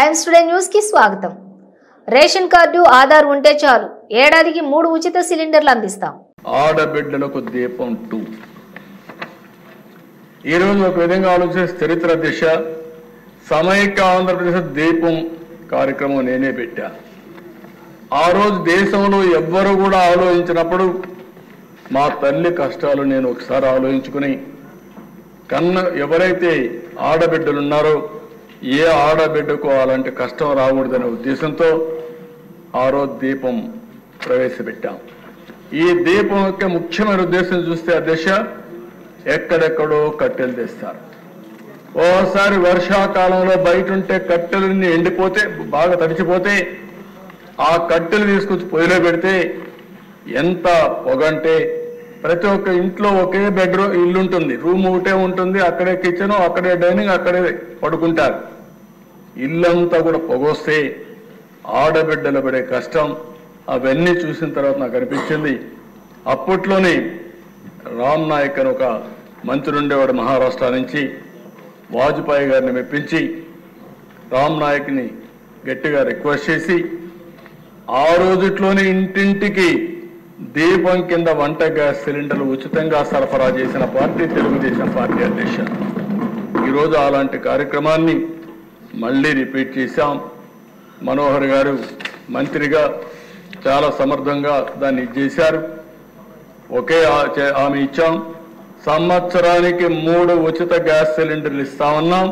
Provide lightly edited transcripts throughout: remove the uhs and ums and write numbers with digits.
Times today news కి స్వాగతం। Ration card Aadhaar ఉంటే చాలు ఏడాదికి 3 ఉచిత సిలిండర్లు అందిస్తాం। ఆడబిడ్డలకు దీపం 2 ఈ రోజు ఒక విధంగా ఆలోచిస్తే చరిత్ర దిశ సమైక్య ఆంధ్రప్రదేశ్ దీపం కార్యక్రమం నేనే పెట్టా। ఆ రోజు దేశంలో ఎవ్వరు కూడా ఆలోచించినప్పుడు మా తల్లి కష్టాలు నేను ఒకసారి ఆలోచించుకుని ఎవరైతే ఆడబిడ్డలు ఉన్నారో ఏ ఆడబిడ్డకు అలాంటి కష్టం రాకూడదనే ఉద్దేశంతో ఆ రోజు దీపం ప్రవేశపెట్టాం। ఈ దీపం యొక్క ముఖ్యమైన ఉద్దేశం చూస్తే ఆ దిశ ఎక్కడెక్కడో కట్టెలు తెస్తారు। ఓసారి వర్షాకాలంలో బయట ఉంటే కట్టెలన్నీ ఎండిపోతే బాగా తడిచిపోతే ఆ కట్టెలు తీసుకొచ్చి పొయ్యిలో పెడితే ఎంత పొగంటే ప్రతి ఒక్క ఇంట్లో ఒకే బెడ్రూమ్ ఇల్లు ఉంటుంది, రూమ్ ఒకటే ఉంటుంది, అక్కడే కిచెన్, అక్కడే డైనింగ్, అక్కడే పడుకుంటారు। ఇల్లంతా కూడా పొగొస్తే ఆడబిడ్డలు పడే కష్టం అవన్నీ చూసిన తర్వాత నాకు అనిపించింది। అప్పట్లోనే రామ్ నాయక్ అని ఒక మంత్రి ఉండేవాడు మహారాష్ట్ర నుంచి, వాజ్పేయి గారిని మెప్పించి రామ్ నాయక్ని గట్టిగా రిక్వెస్ట్ చేసి ఆ రోజుట్లోనే ఇంటింటికి దీపం కింద వంట గ్యాస్ సిలిండర్లు ఉచితంగా సరఫరా చేసిన పార్టీ తెలుగుదేశం పార్టీ అధ్యక్షుడు। ఈరోజు అలాంటి కార్యక్రమాన్ని మళ్ళీ రిపీట్ చేశాం। మనోహర్ గారు మంత్రిగా చాలా సమర్థంగా దాన్ని చేశారు। ఒకే హామీ ఇచ్చాం, సంవత్సరానికి 3 ఉచిత గ్యాస్ సిలిండర్లు ఇస్తామన్నాం।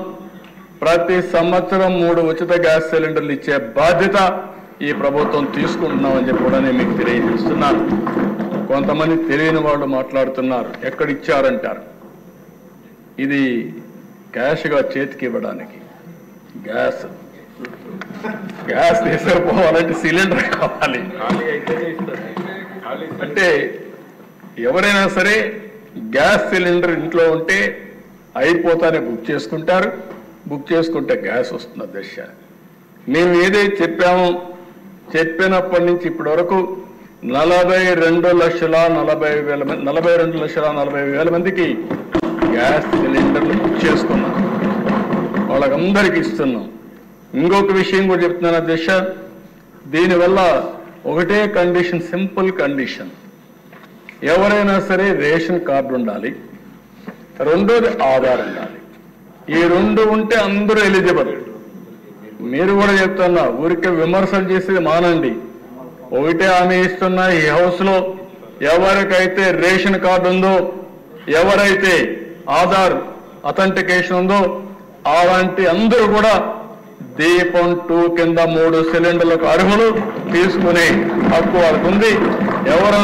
ప్రతి సంవత్సరం 3 ఉచిత గ్యాస్ సిలిండర్లు ఇచ్చే బాధ్యత ఈ ప్రభుత్వం తీసుకుంటున్నామని చెప్పి కూడా నేను మీకు తెలియజేస్తున్నాను। కొంతమంది తెలియని వాళ్ళు మాట్లాడుతున్నారు, ఎక్కడిచ్చారంటారు। ఇది క్యాష్గా చేతికి ఇవ్వడానికి, గ్యాస్ తీసుకుపోవాలంటే సిలిండర్ కావాలి। అంటే ఎవరైనా సరే గ్యాస్ సిలిండర్ ఇంట్లో ఉంటే అయిపోతానే బుక్ చేసుకుంటారు, బుక్ చేసుకుంటే గ్యాస్ వస్తున్న దశ। మేము ఏదైతే చెప్పామో చెప్పినప్పటి నుంచి ఇప్పటి వరకు 42,40,000 మందికి గ్యాస్ సిలిండర్లు బుక్ చేసుకున్నాం, వాళ్ళకందరికీ ఇస్తున్నాం। ఇంకొక విషయం కూడా చెప్తున్నాను అధ్యక్ష, దీనివల్ల ఒకటే కండిషన్, సింపుల్ కండిషన్, ఎవరైనా సరే రేషన్ కార్డు ఉండాలి, రెండోది ఆధార్ ఉండాలి। ఈ 2 ఉంటే అందరూ ఎలిజిబుల్। మీరు కూడా చెప్తున్నా, ఊరికే విమర్శలు చేసేది మానండి। ఒకటే హామీ ఇస్తున్నా, ఈ హౌస్ లో ఎవరికైతే రేషన్ కార్డు ఉందో, ఎవరైతే ఆధార్ అథెంటికేషన్ ఉందో అలాంటి అందరూ కూడా దీపం 2 కింద 3 సిలిండర్లకు అర్హులు, తీసుకునే హక్కు వాళ్ళకు ఉంది। ఎవరు